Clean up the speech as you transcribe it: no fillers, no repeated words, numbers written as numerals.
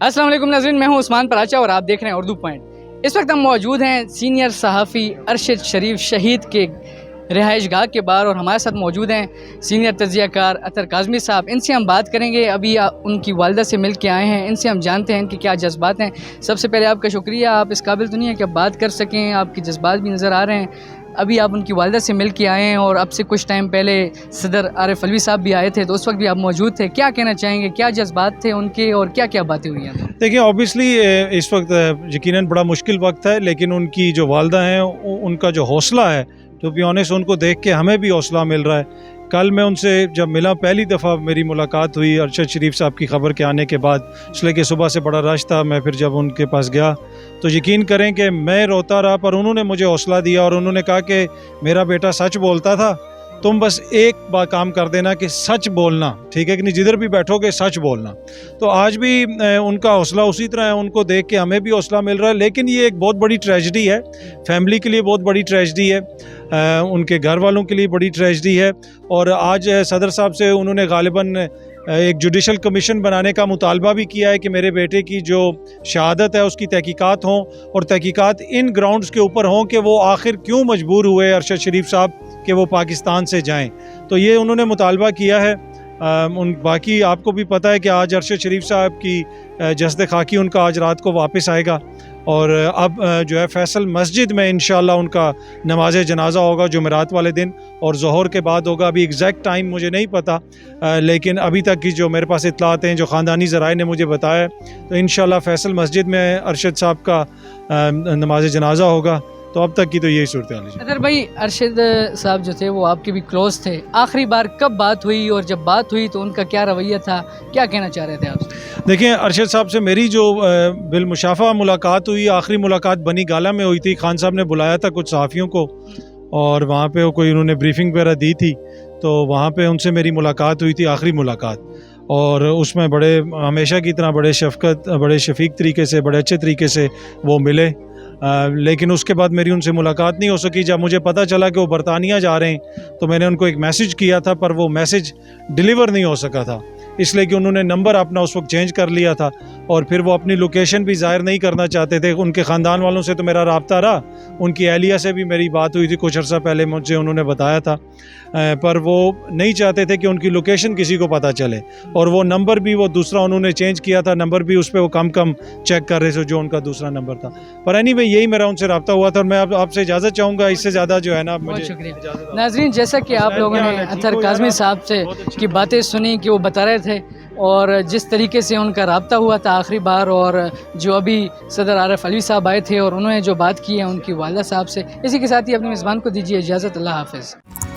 अस्सलाम वालेकुम नाज़रीन, मैं हूं उस्मान पराचा और आप देख रहे हैं उर्दू पॉइंट। इस वक्त हम मौजूद हैं सीनियर सहाफ़ी अरशद शरीफ शहीद के रिहाइश गाह के बाहर और हमारे साथ मौजूद हैं सीनियर तज़कियाकार अतर काज़मी साहब। इनसे हम बात करेंगे। अभी उनकी वालिदा से मिल के आए हैं, इनसे हम जानते हैं इनके क्या जज्बात हैं। सबसे पहले आपका शुक्रिया, आप इस काबिल तो नहीं है कि आप बात कर सकें, आपके जज्बात भी नज़र आ रहे हैं। अभी आप उनकी वालिदा से मिल के आए हैं और अब से कुछ टाइम पहले सदर आरिफ अलवी साहब भी आए थे, तो उस वक्त भी आप मौजूद थे। क्या कहना चाहेंगे, क्या जज्बात थे उनके और क्या क्या बातें हुई हैं? देखिए, ऑब्वियसली इस वक्त यकीनन बड़ा मुश्किल वक्त है, लेकिन उनकी जो वालिदा हैं उनका जो हौसला है, टू बी ऑनेस्ट, उनको देख के हमें भी हौसला मिल रहा है। कल मैं उनसे जब मिला, पहली दफ़ा मेरी मुलाकात हुई अरशद शरीफ साहब की ख़बर के आने के बाद, इसलिए कि सुबह से बड़ा रश था। मैं फिर जब उनके पास गया तो यकीन करें कि मैं रोता रहा, पर उन्होंने मुझे हौसला दिया और उन्होंने कहा कि मेरा बेटा सच बोलता था, तुम बस एक बार काम कर देना कि सच बोलना, ठीक है कि नहीं, जिधर भी बैठोगे सच बोलना। तो आज भी उनका हौसला उसी तरह है, उनको देख के हमें भी हौसला मिल रहा है। लेकिन ये एक बहुत बड़ी ट्रेजेडी है, फैमिली के लिए बहुत बड़ी ट्रेजेडी है, उनके घर वालों के लिए बड़ी ट्रेजेडी है। और आज सदर साहब से उन्होंने गालिबन एक जुडिशल कमीशन बनाने का मुतालबा भी किया है कि मेरे बेटे की जो शहादत है उसकी तहकीकात हों, और तहकीकात इन ग्राउंड्स के ऊपर हों कि वो आखिर क्यों मजबूर हुए अरशद शरीफ साहब कि वो पाकिस्तान से जाएं। तो ये उन्होंने मुतालबा किया है। बाकी आपको भी पता है कि आज अरशद शरीफ साहब की जस्द खाकी उनका आज रात को वापस आएगा, और अब जो है फैसल मस्जिद में इंशाअल्लाह उनका नमाज जनाजा होगा जुमेरात वाले दिन, और ज़ोहर के बाद होगा। अभी एग्जैक्ट टाइम मुझे नहीं पता, लेकिन अभी तक की जो मेरे पास इत्तलात हैं, जो ख़ानदानी ज़राए ने मुझे बताया, तो इंशाअल्लाह फैसल मस्जिद में अरशद साहब का नमाज जनाजा होगा। तो अब तक की तो यही सूरत हाल है। अदर भाई, अरशद साहब जो थे वो आपके भी क्लोज थे, आखिरी बार कब बात हुई और जब बात हुई तो उनका क्या रवैया था, क्या कहना चाह रहे थे आप? देखिए, अरशद साहब से मेरी जो बिलमुशाफा मुलाकात हुई, आखिरी मुलाकात बनी गाला में हुई थी। खान साहब ने बुलाया था कुछ सहाफ़ियों को और वहाँ पे वो कोई उन्होंने ब्रीफिंग वगैरह दी थी, तो वहाँ पे उनसे मेरी मुलाकात हुई थी, आखिरी मुलाकात। और उसमें बड़े हमेशा की तरह बड़े शफ़क़त, बड़े शफीक तरीके से, बड़े अच्छे तरीके से वो मिले। लेकिन उसके बाद मेरी उनसे मुलाकात नहीं हो सकी। जब मुझे पता चला कि वो बरतानिया जा रहे हैं तो मैंने उनको एक मैसेज किया था, पर वो मैसेज डिलीवर नहीं हो सका था, इसलिए कि उन्होंने नंबर अपना उस वक्त चेंज कर लिया था, और फिर वो अपनी लोकेशन भी ज़ाहिर नहीं करना चाहते थे। उनके ख़ानदान वालों से तो मेरा रब्ता रहा, उनकी अहलिया से भी मेरी बात हुई थी कुछ अर्सा पहले, मुझसे उन्होंने बताया था, पर वो नहीं चाहते थे कि उनकी लोकेशन किसी को पता चले, और वो नंबर भी वो दूसरा उन्होंने चेंज किया था, नंबर भी उस पर वो कम चेक कर रहे थे जो उनका दूसरा नंबर था। पर एनीवे, यही मेरा उनसे रब्ता हुआ था, और मैं आपसे इजाज़त चाहूँगा, इससे ज़्यादा जो है ना मुझे। शुक्रिया नाज़रीन, जैसा कि आप लोगों ने अतर काज़मी साहब से की बातें सुनी कि वो बता रहे थे, और जिस तरीके से उनका रब्ता हुआ था आखिरी बार, और जो अभी सदर आरिफ अलवी साहब आए थे और उन्होंने जो बात की है उनकी वालिदा साहब से। इसी के साथ ही अपने मेज़बान को दीजिए इजाज़त। अल्लाह हाफ़िज़।